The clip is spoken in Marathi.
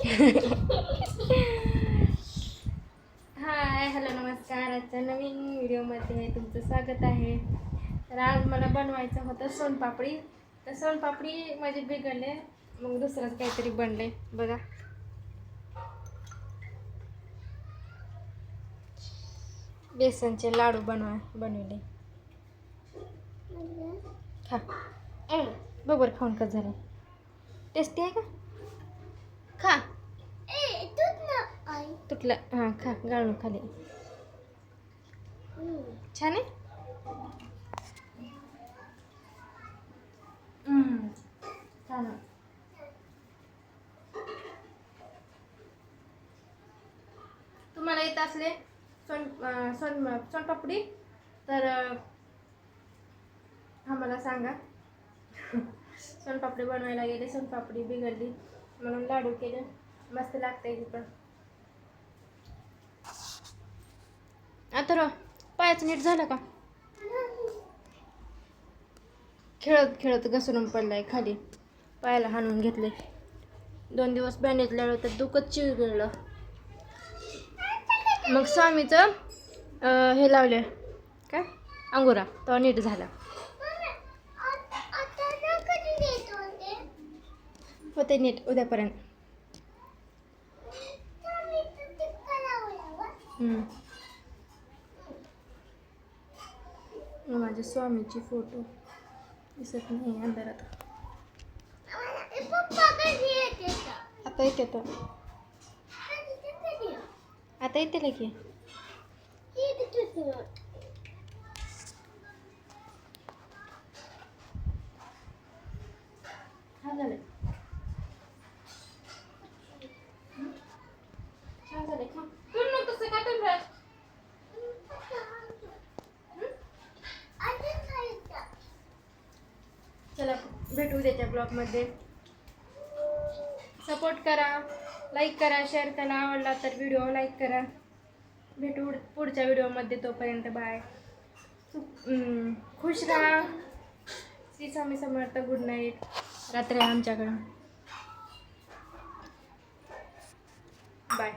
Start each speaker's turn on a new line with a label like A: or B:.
A: हाय हॅलो नमस्कार. आजच्या नवीन व्हिडिओमध्ये तुमचं स्वागत आहे. तर आज मला बनवायचं होतं सोनपापडी. तर सोनपापडी माझे बिघडले, मग दुसरंच काहीतरी बनले बघा. बेसनचे लाडू बनवले. खा बरोबर खाऊन का झाले. टेस्टी आहे का? खा. तुटलं. हां खा, गाळून खाली. छान आहे. छान आहे. तुम्हाला येत असले सोनपापडी तर आम्हाला सांगा. सोनपापडी बनवायला गेले, सोनपापडी बिघडली म्हणून लाडू केले. मस्त लागते ती पण. आता पायाच नीट झालं का? खेळत खेळत घसरून पडलाय खाली, पायाला हाणून घेतले. 2 दिवस बँडेज लावलं तर दुखत चिरगळलं. मग स्वामीचं हे लावले काय अंगुरा, तो नीट झाला. होते नीट उद्यापर्यंत. माझ्या स्वामीची फोटो दिसत नाही अंधारात. आता येते तो, आता येते की. हा झालं. छान झाले. खा. करू नको तसं, का करणार? चला भेटू उद्याच्या ब्लॉगमध्ये. सपोर्ट करा, लाईक करा, शेअर करा. आवडला तर व्हिडिओ लाईक करा. भेटू पुढच्या व्हिडिओमध्ये. तोपर्यंत बाय. खुश राहा. श्री स्वामी समर्थ. Good night. रात्री आमच्याकडं. बाय.